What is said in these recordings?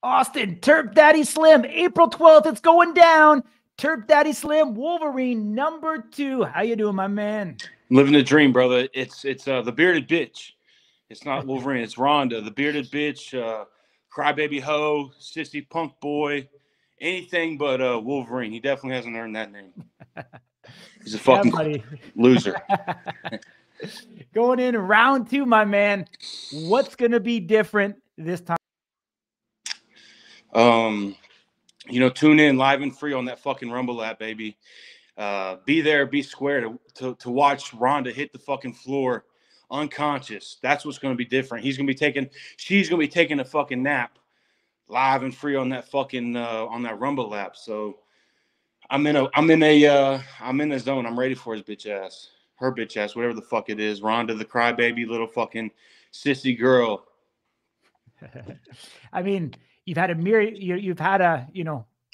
Austin, Turp Daddy Slim, April 12th, it's going down. Turp Daddy Slim, Wolverine #2. How you doing, my man? Living the dream, brother. It's the bearded bitch. It's not Wolverine. It's Rhonda, the bearded bitch, crybaby hoe, sissy punk boy, anything but Wolverine. He definitely hasn't earned that name. He's a Yeah, fucking buddy. loser. Going in round 2, my man. What's going to be different this time? Tune in live and free on that fucking Rumble app, baby. Be there, be square to watch Rhonda hit the fucking floor unconscious. That's what's going to be different. She's going to be taking a fucking nap live and free on that fucking on that Rumble app. So I'm in the zone. I'm ready for his bitch ass, her bitch ass, whatever the fuck it is. Rhonda, the crybaby little fucking sissy girl. I mean, you've had a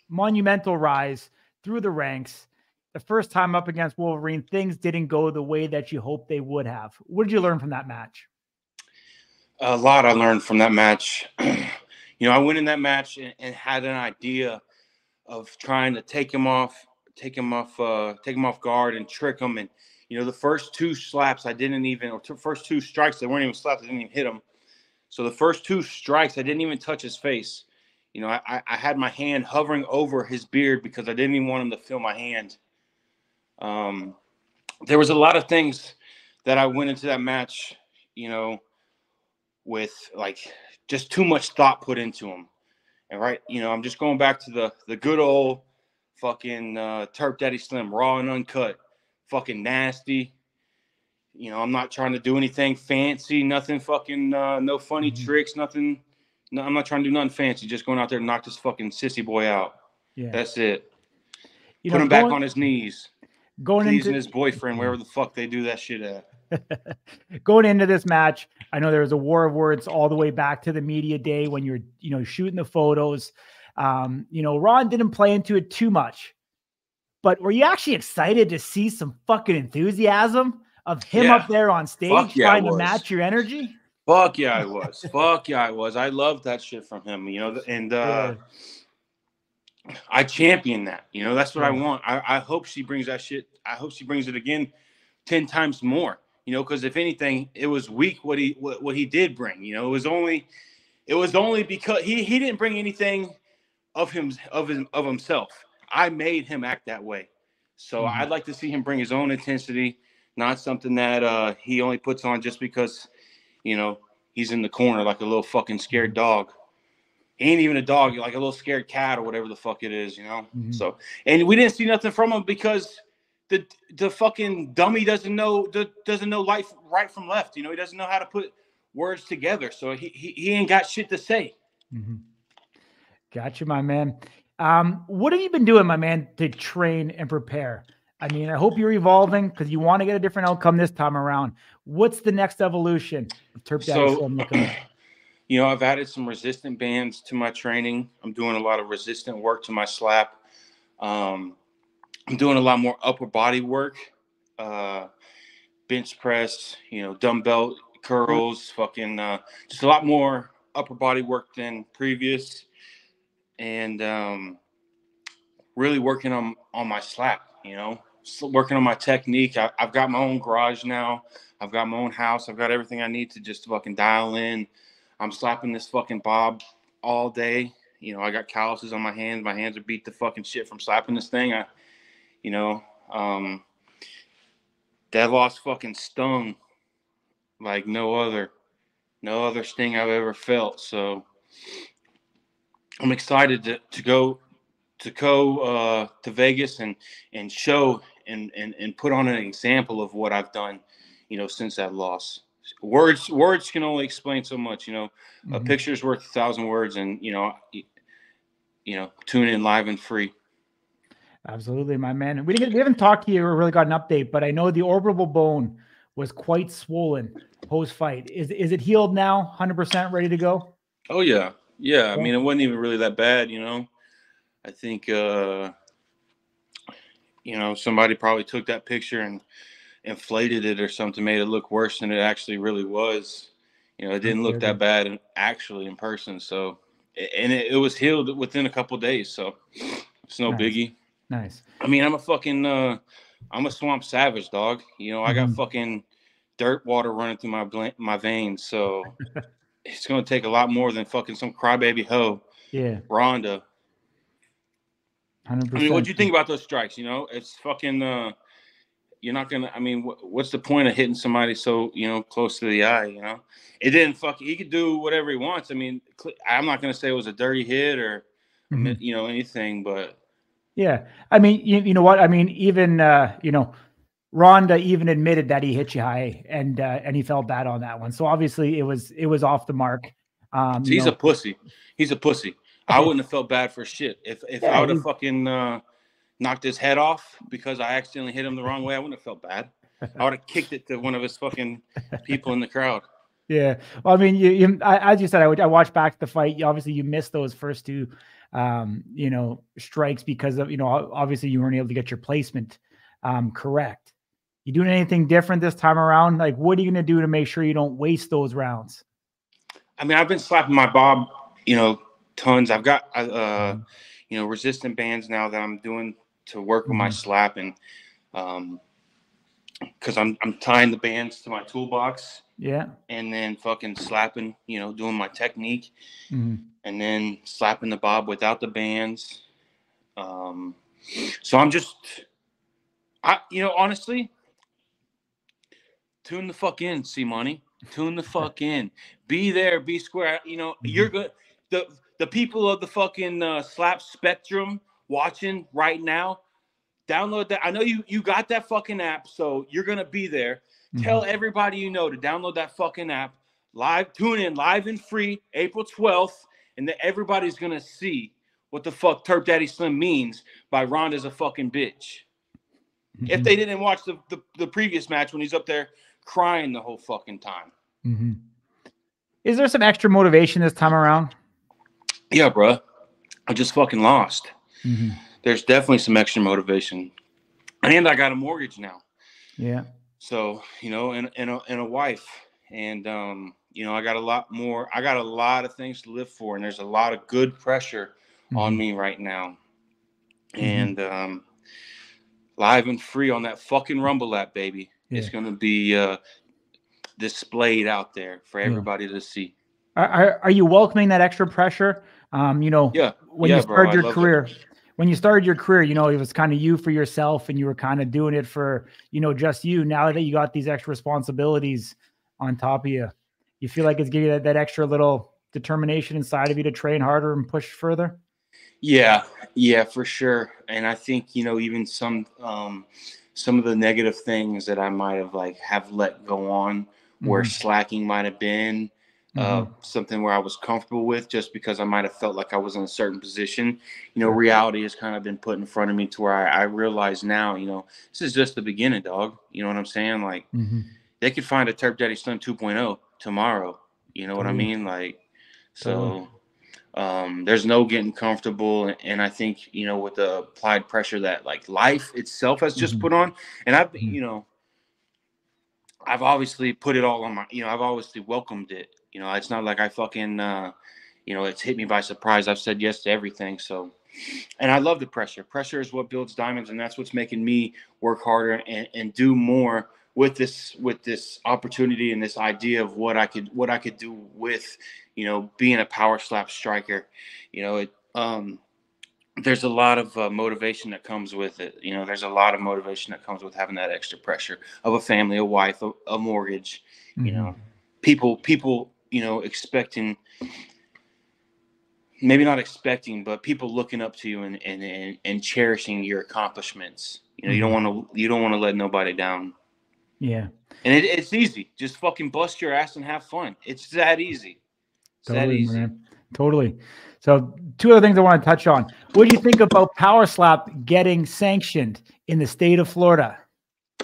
monumental rise through the ranks. The first time up against Wolverine, things didn't go the way that you hoped they would have. What did you learn from that match? A lot I learned from that match. I went in that match and had an idea of trying to take him off guard and trick him. And the first 2 slaps first 2 strikes, they weren't even slaps. I didn't even hit him. So the first 2 strikes, I didn't even touch his face. I had my hand hovering over his beard because I didn't even want him to feel my hand. There was a lot of things that I went into that match, with like just too much thought put into them. And I'm just going back to the good old fucking Turp Daddy Slim, raw and uncut, fucking nasty. I'm not trying to do anything fancy, nothing fucking, no funny tricks, nothing. No, I'm not trying to do nothing fancy. Just going out there and knock this fucking sissy boy out. Yeah, that's it. Put him back on his knees. Pleasing his boyfriend, wherever the fuck they do that shit at. Going into this match, I know there was a war of words all the way back to the media day when you're, shooting the photos. Ron didn't play into it too much, but were you actually excited to see some fucking enthusiasm of him up there on stage trying to match your energy? Fuck yeah, I was. Fuck yeah, I was. I loved that shit from him, and I champion that. That's what I want. I hope she brings that shit. I hope she brings it again 10 times more. Because if anything, it was weak what he did bring. It was only because he didn't bring anything of himself. I made him act that way. So I'd like to see him bring his own intensity, not something that he only puts on just because he's in the corner like a little fucking scared dog. He ain't even a dog, like a little scared cat or whatever the fuck it is, So, and we didn't see nothing from him because the fucking dummy doesn't know life right from left. He doesn't know how to put words together. So he ain't got shit to say. Got you, my man. What have you been doing, my man, to train and prepare? I mean, I hope you're evolving because you want to get a different outcome this time around. What's the next evolution of Turp Daddy Slim looking like? I've added some resistant bands to my training. I'm doing a lot of resistant work to my slap. I'm doing a lot more upper body work, bench press, dumbbell curls, fucking just a lot more upper body work than previous, and really working on my slap. Working on my technique. I've got my own garage now. I've got my own house. I've got everything I need to just fucking dial in. I'm slapping this fucking bob all day. I got calluses on my hands. My hands are beat to fucking shit from slapping this thing. That loss fucking stung like no other sting I've ever felt. So I'm excited to go to Vegas and show and put on an example of what I've done, since that loss. Words can only explain so much, A picture's worth 1,000 words, and tune in live and free. Absolutely, my man. We haven't talked to you or really got an update, but I know the orbital bone was quite swollen post-fight. Is it healed now, 100% ready to go? Oh, yeah. Yeah, I mean, it wasn't even really that bad, I think, somebody probably took that picture and inflated it or something, made it look worse than it actually really was. It didn't look that bad actually in person. So and it was healed within a couple of days. So it's no biggie. Nice. I mean, I'm a swamp savage, dog. You know, I got fucking dirt water running through my veins. So it's going to take a lot more than fucking some crybaby hoe. Yeah. Ronda. 100%. I mean, what'd you think about those strikes? You know, it's fucking, you're not going to, I mean, what's the point of hitting somebody so, you know, close to the eye, you know? It didn't he could do whatever he wants. I mean, I'm not going to say it was a dirty hit or, you know, anything, but. Yeah. I mean, you know what? I mean, even, you know, Ronda even admitted that he hit you high and he felt bad on that one. So obviously it was off the mark. So he's a pussy. He's a pussy. I wouldn't have felt bad for shit. If I would have fucking knocked his head off because I accidentally hit him the wrong way, I wouldn't have felt bad. I would have kicked it to one of his fucking people in the crowd. Yeah. Well, I mean, as you said, I watched back the fight. Obviously you missed those first two, you know, strikes because of, you know, obviously you weren't able to get your placement correct. You doing anything different this time around? Like, what are you going to do to make sure you don't waste those rounds? I mean, I've been slapping my bob, you know, tons. I've got, you know, resistant bands now that I'm doing to work with my slapping. Because I'm tying the bands to my toolbox. Yeah. And then fucking slapping, you know, doing my technique. And then slapping the bob without the bands. So I'm just, you know, honestly, tune the fuck in, C-Money. Tune the fuck in. Be there, be square. You know, you're good. The people of the fucking slap spectrum watching right now, download that. I know you got that fucking app, so you're going to be there. Tell everybody you know to download that fucking app. Tune in live and free, April 12th, and then everybody's going to see what the fuck Turp Daddy Slim means by Ronda's a fucking bitch. If they didn't watch the previous match when he's up there crying the whole fucking time. Is there some extra motivation this time around? Yeah, bro. I just fucking lost. There's definitely some extra motivation. And I got a mortgage now. Yeah. So, you know, and a wife. And, you know, I got a lot of things to live for. And there's a lot of good pressure on me right now. And live and free on that fucking Rumble app, baby. Yeah. It's going to be displayed out there for everybody to see. Are you welcoming that extra pressure? You know, when you started your career, you know, it was kind of you for yourself and you were kind of doing it for, you know, just you. Now that you got these extra responsibilities on top of you, you feel like it's giving you that extra little determination inside of you to train harder and push further? Yeah, for sure. And I think, you know, even some of the negative things that I might have let go on where slacking might have been something where I was comfortable with just because I might have felt like I was in a certain position. You know, reality has kind of been put in front of me to where I realize now, you know, this is just the beginning, dog. You know what I'm saying? Like, they could find a Turp Daddy Slim 2.0 tomorrow. You know what I mean? Like, so there's no getting comfortable. And I think, you know, with the applied pressure that like life itself has just put on, and I've, you know, I've obviously put it all on my, you know, I've obviously welcomed it. You know, it's not like I fucking, you know, it's hit me by surprise. I've said yes to everything. So, and I love the pressure. Pressure is what builds diamonds. And that's what's making me work harder and do more with this opportunity and this idea of what I could do with, you know, being a power slap striker. You know, there's a lot of motivation that comes with it. You know, there's a lot of motivation that comes with having that extra pressure of a family, a wife, a mortgage, you know, people, you know, maybe not expecting, but people looking up to you and cherishing your accomplishments. You know, you don't want to let nobody down. Yeah. And it's easy. Just fucking bust your ass and have fun. It's that easy. It's that easy. Man. Totally. So 2 other things I want to touch on. What do you think about power slap getting sanctioned in the state of Florida?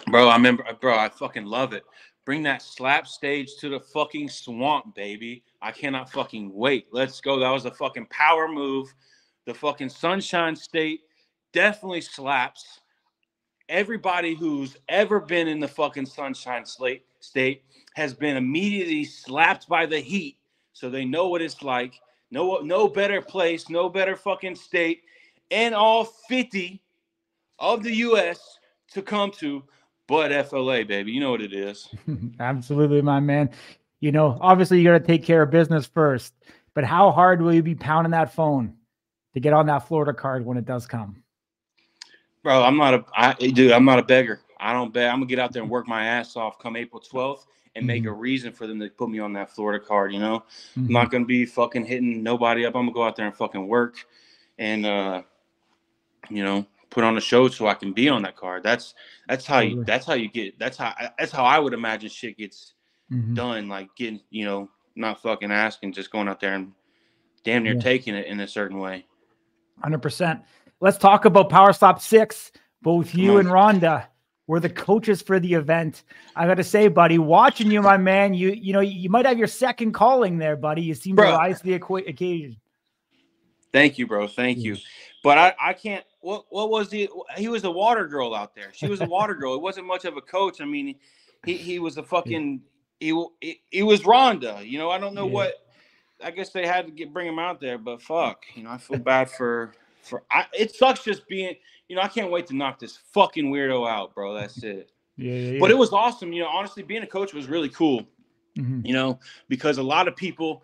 Bro, I fucking love it. Bring that slap stage to the fucking swamp, baby. I cannot fucking wait. Let's go. That was a fucking power move. The fucking Sunshine State definitely slaps. Everybody who's ever been in the fucking Sunshine State has been immediately slapped by the heat. So they know what it's like. No better place, no better fucking state, and all 50 of the U.S. to come to, but FLA, baby. You know what it is. Absolutely, my man. You know, obviously you got to take care of business first, but how hard will you be pounding that phone to get on that Florida card when it does come? Bro, I'm not a beggar. I don't beg. I'm gonna get out there and work my ass off come April 12th and make a reason for them to put me on that Florida card. You know, I'm not gonna be fucking hitting nobody up. I'm gonna go out there and fucking work, and you know, put on a show so I can be on that card. That's how you get. That's how I would imagine shit gets done. Like getting, you know, not fucking asking, just going out there and damn near taking it in a certain way. 100%. Let's talk about Power Slap 6. Both you and Rhonda were the coaches for the event. I got to say, buddy, watching you, my man, you know, you might have your second calling there, buddy. You seem to rise to the occasion. Thank you, bro. Thank you. But I can't. What was he was a water girl out there. She was a water girl. It wasn't much of a coach. I mean, he was a fucking. He was Rhonda. You know, I don't know what. I guess they had to bring him out there, but fuck, you know, I feel bad it sucks just being, you know, I can't wait to knock this fucking weirdo out, bro. That's it. But it was awesome. You know, honestly, being a coach was really cool, you know, because a lot of people,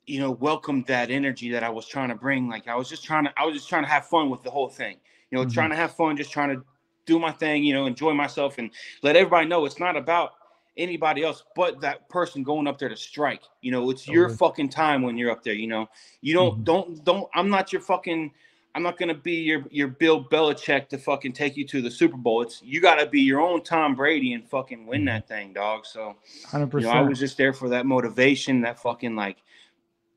you know, welcomed that energy that I was trying to bring. Like I was just trying to have fun with the whole thing, you know, trying to have fun, just trying to do my thing, you know, enjoy myself and let everybody know it's not about anybody else but that person going up there to strike. You know, it's your fucking time when you're up there. You know, you don't I'm not gonna be your Bill Belichick to fucking take you to the Super Bowl. You gotta be your own Tom Brady and fucking win that thing, dog. So 100%. You know, I was just there for that motivation, that fucking like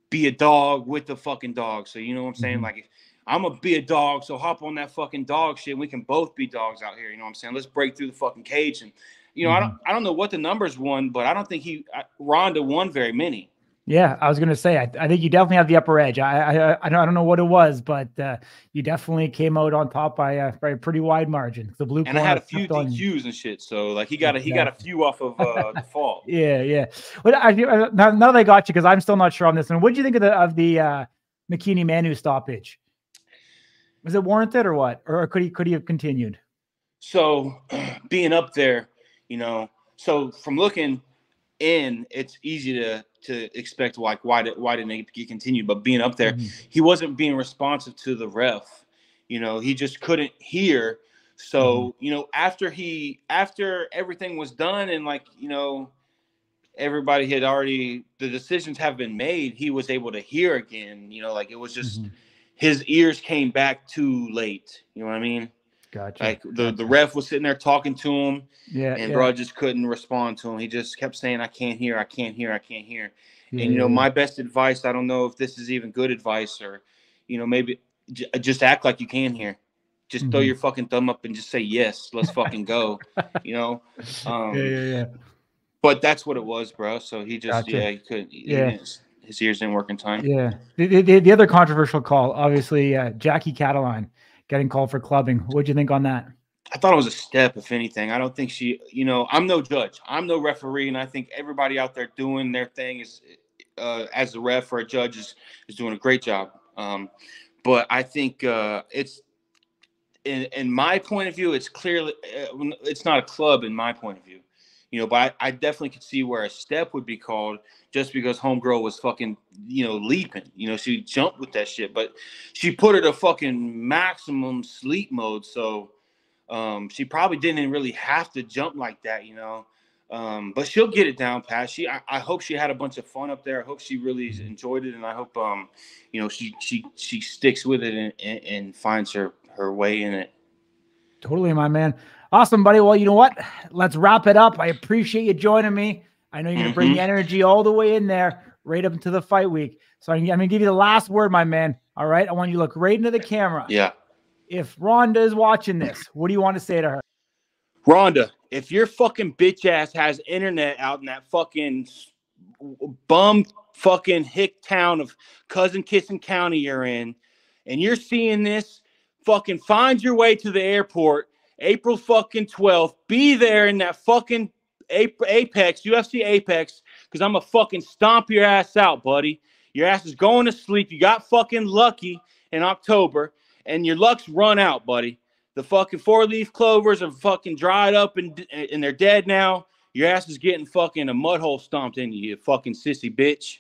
be a dog with the fucking dog. So you know what I'm saying? Like I'm gonna be a dog, so hop on that fucking dog shit and we can both be dogs out here. You know what I'm saying? Let's break through the fucking cage. And you know, I don't know what the numbers won, but I don't think Rhonda won very many. Yeah, I was going to say, I think you definitely have the upper edge. I don't know what it was, but you definitely came out on top by a pretty wide margin. The blue and I had a few DQs and shit, so like he got a few off of default. Yeah. Well, now that I got you, because I'm still not sure on this one. What did you think of the MCK Manu stoppage? Was it warranted or what, or could he have continued? So being up there, you know, so from looking in, it's easy to expect like why didn't he continue? But being up there, he wasn't being responsive to the ref. You know, he just couldn't hear. So you know, after everything was done and like you know, everybody had already the decisions have been made. He was able to hear again. You know, like it was just his ears came back too late. You know what I mean? Gotcha. Like the ref was sitting there talking to him, bro just couldn't respond to him. He just kept saying, "I can't hear, I can't hear, I can't hear." And you know, my best advice, I don't know if this is even good advice or, you know, maybe just act like you can hear. Just throw your fucking thumb up and just say yes. Let's fucking go. You know. But that's what it was, bro. So he just he couldn't. His ears didn't work in time. Yeah. The other controversial call, obviously, Jackie Cataline getting called for clubbing. What'd you think on that? I thought it was a step, if anything. I don't think she, you know, I'm no judge. I'm no referee. And I think everybody out there doing their thing is, as a ref or a judge is doing a great job. But I think it's, in my point of view, it's clearly, it's not a club in my point of view. You know, but I definitely could see where a step would be called just because homegirl was fucking, you know, leaping. You know, she jumped with that shit. But she put her to fucking maximum sleep mode. So she probably didn't really have to jump like that, you know. But she'll get it down pat. I hope she had a bunch of fun up there. I hope she really enjoyed it. And I hope, you know, she sticks with it and finds her way in it. Totally, my man. Awesome, buddy. Well, you know what? Let's wrap it up. I appreciate you joining me. I know you're going to bring the energy all the way in there, right up into the fight week. So I'm going to give you the last word, my man. All right? I want you to look right into the camera. Yeah. If Rhonda is watching this, what do you want to say to her? Rhonda, if your fucking bitch ass has internet out in that fucking bum fucking hick town of Cousin Kissing County you're in, and you're seeing this, fucking find your way to the airport April fucking 12th. Be there in that fucking Apex, UFC Apex, because I'm going to fucking stomp your ass out, buddy. Your ass is going to sleep. You got fucking lucky in October, and your luck's run out, buddy. The fucking 4-leaf clovers are fucking dried up and they're dead now. Your ass is getting fucking a mud hole stomped in you, you fucking sissy bitch.